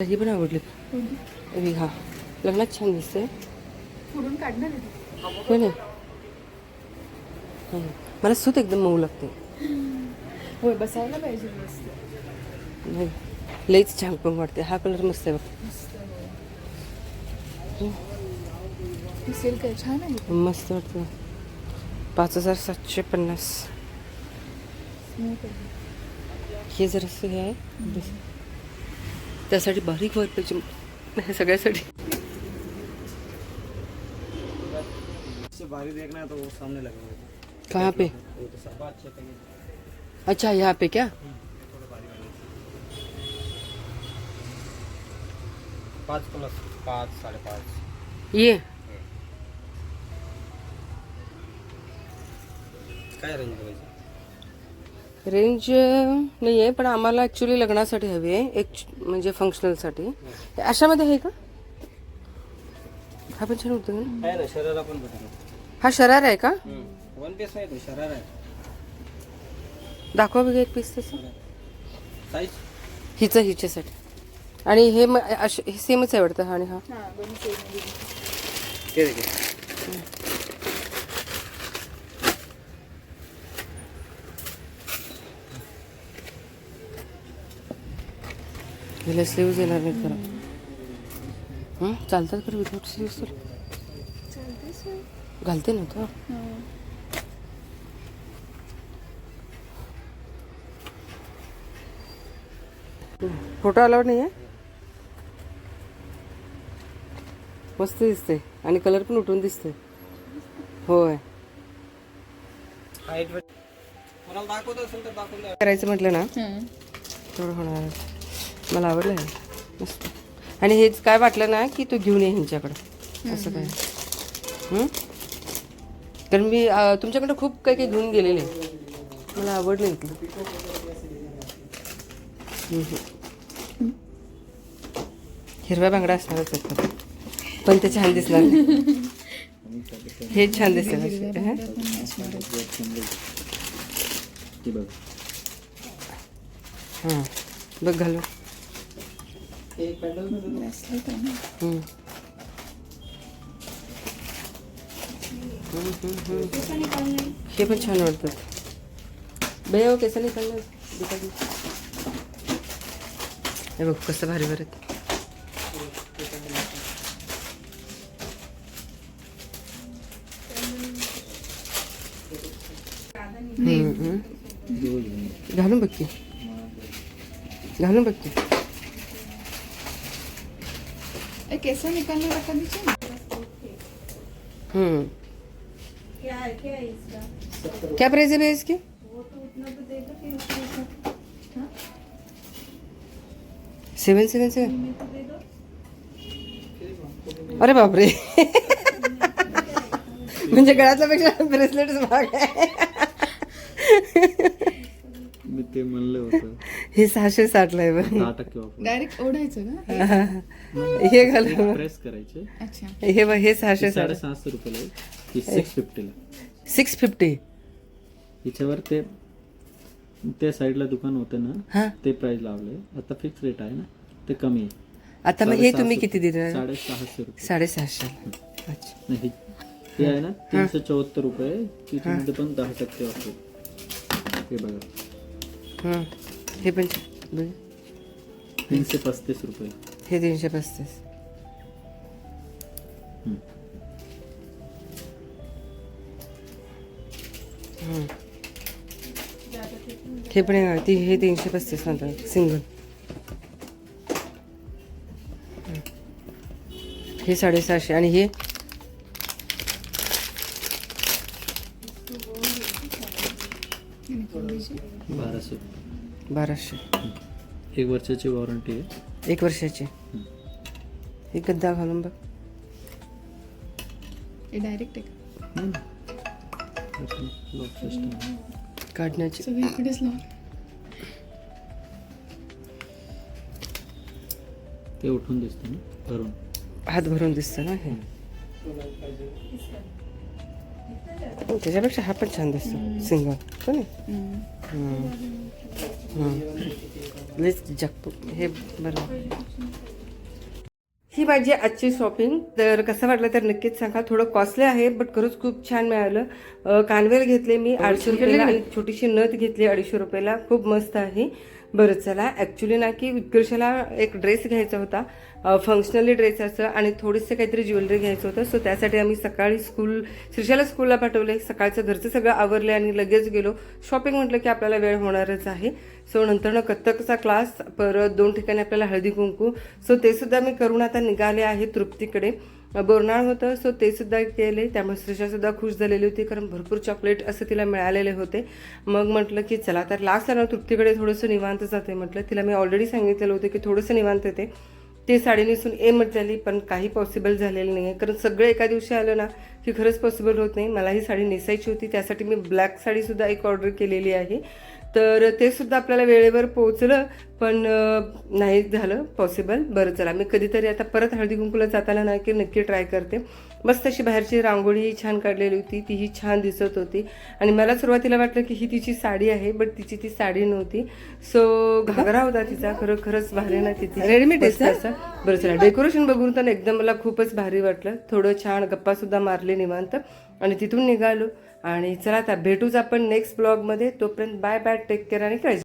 ही पण आवडली मी. हा लग्नात छान दिसते. फोडून काढणार हो ना. मला सूत एकदम मऊ लागते. होय, बसायला पाहिजे मस्त. नाही लईच छान पण वाटते. हा कलर मस्त आहे बघ. सिल्क आहे, छान आहे. मस्त वाटतं. 5750. स्मूथ आहे. हे जरासं हे आहे त्यासाठी बारीक व्हायला पाहिजे सगळ्यासाठी. बारी देखना है तो वो सामने लगेंगे. कहाँ पे? अच्छा यहाँ पे क्या? 5 + 5 5.5. ये काय रेंज बघायची? रेंज नाही आहे पण आम्हाला ॲक्च्युली लग्नासाठी हवी आहे. एक म्हणजे फंक्शनलसाठी. अशामध्ये आहे का? हा पण छान होतं ना. आहे ना, शरारा पण भेटेल. हा शरारा आहे का? वन पीस नाही, तो शरारा आहे. दाखवा बघा एक पीस तसं. साईज हिच्यासाठी. आणि हे हे सेमच आहे वाटतं. हा आणि हा हां, दोन्ही सेम आहे. ते देखील हिला स्लीव्ज येणार नाहीत खरं. चालतात खरं विदाऊट स्लीव्ज तर चालते सर. घालते ना तो. फोटो अलाउड नाही आहे. मस्त दिसते आणि कलर पण उठून दिसते. होय. हाईट मला दाखवत असेल तर दाखवून द्या. करायचं म्हटलं ना थोडं होणार. मला आवडलं आहे मस्त. आणि हेच काय वाटलं ना की तू घेऊन ये ह्यांच्याकडं असं काय. कारण मी तुमच्याकडं खूप काही काही घेऊन गेलेले. मला आवडलं इथलं. हिरव्या बांगड्या असणारच आहेत पण ते छान दिसणार नाही. हे छान दिसते. हां बघ घालू. एक पॅन्डल ब्रेसलेट आहे ना. हे पण छान वाटतात. भैया कैसा निकालणार दिखा दी. हे बघ कसं भारी भारी. घालून बघ की. घालून बघ की. कैसा निकालने रखा दीजिए. क्या प्राइस है भैया इसकी? सेवन सेवन सेवन. अरे बापरे. म्हणजे गळ्यातल्यापेक्षा ब्रेसलेटच महाग आहे. मी ते म्हणलं होतं. हे 660 ला आहे बघ. 10% ऑफ. डायरेक्ट ओढायचं का? हे घालून प्रेस करायचे. अच्छा. हे बघ हे 660. 750 रुपयाला आहे. ही 650 ला. 650. हिच्यावर ते साईडला दुकान होतं ना, हा ते प्राइस लावलंय. आता फिक्स रेट आहे ना, ते कमी आहे. आता मग हे तुम्ही किती देणार? 650 रुपये. 650. अच्छा. नाही, हे आहे ना 374 रुपये. तिच्यामध्ये पण 10% ऑफ आहे. हे बघा, हे पण 335 रुपये. हे 335. हे पण हे 335 नंतर सिंगल. हे 650 आणि हे 1200. 1 वर्षाची वॉरंटी आहे. 1 वर्षाची. हे गद्दा घालून बघ. हे डायरेक्ट आहे का? लॉक सिस्टम काढण्याची. सगळं इकडेच लाव. ते उठून दिसतं ना भरून. हात भरून दिसतं ना हे. त्याच्यापेक्षा हा पण छान दिसतो सिंगल हो नाही लेच जगतो हे बरं. ही माझी आजची शॉपिंग. तर कसं वाटलं तर नक्कीच सांगा. थोडं कॉस्टली आहे बट खरंच खूप छान मिळालं. कानवेल घेतले मी 800 रुपयाला आणि छोटीशी नथ घेतली 250 रुपयाला. खूप मस्त आहे. बरं चला ॲक्च्युली ना की उत्कर्षाला एक ड्रेस घ्यायचा होता, फंक्शनली ड्रेस असं, आणि थोडीसं काहीतरी ज्वेलरी घ्यायचं होतं. सो त्यासाठी आम्ही सकाळी श्रीशाला स्कूलला पाठवले, सकाळचं घरचं सगळं आवरले आणि लगेच गेलो. शॉपिंग म्हटलं की आपल्याला वेळ होणारच आहे. सो नंतरनं कथ्थकचा क्लास, परत 2 ठिकाणी आपल्याला हळदी कुंकू. सो ते सुद्धा मी करून आता निघाले आहे तृप्तीकडे. बोरनाळ होतं सो ते सुद्धा केले. त्यामुळे श्रीषासुद्धा खुश झालेली होती कारण भरपूर चॉकलेट असं तिला मिळालेले होते. मग म्हटलं की चला तर लास्ट ना तृप्तीकडे थोडंसं निवांत जाते म्हटलं. तिला मी ऑलरेडी सांगितलेलं होतं की थोडंसं निवांत येते. ती साडी नेसून मत झाली पण काही पॉसिबल झालेलं नाही आहे कारण सगळं एका दिवशी आलं ना की खरंच पॉसिबल होत नाही. मला ही साडी नेसायची होती, त्यासाठी मी ब्लॅक साडीसुद्धा एक ऑर्डर केलेली आहे. तर ते सुद्धा आपल्याला वेळेवर पोहोचलं पण नाही झालं पॉसिबल. बरं चला मी कधीतरी आता परत हळदी कुंकूला जाताना ना की नक्की ट्राय करते. मस्त अशी बाहेरची रांगोळी छान काढलेली होती, तीही छान दिसत होती. आणि मला सुरुवातीला वाटलं की ही तिची साडी आहे बट तिची ती साडी नव्हती. सो घागरा होता तिचा. खरंच भारी ना तिथे रेडीमेड असं. बरं चला डेकोरेशन बघून तर एकदम मला खूपच भारी वाटलं. थोडं छान गप्पासुद्धा मारले निवांत आणि तिथून निघालो. आणि चला आता भेटूच आपण नेक्स्ट ब्लॉगमध्ये. तोपर्यंत बाय बाय, टेक केअर आणि काळजी.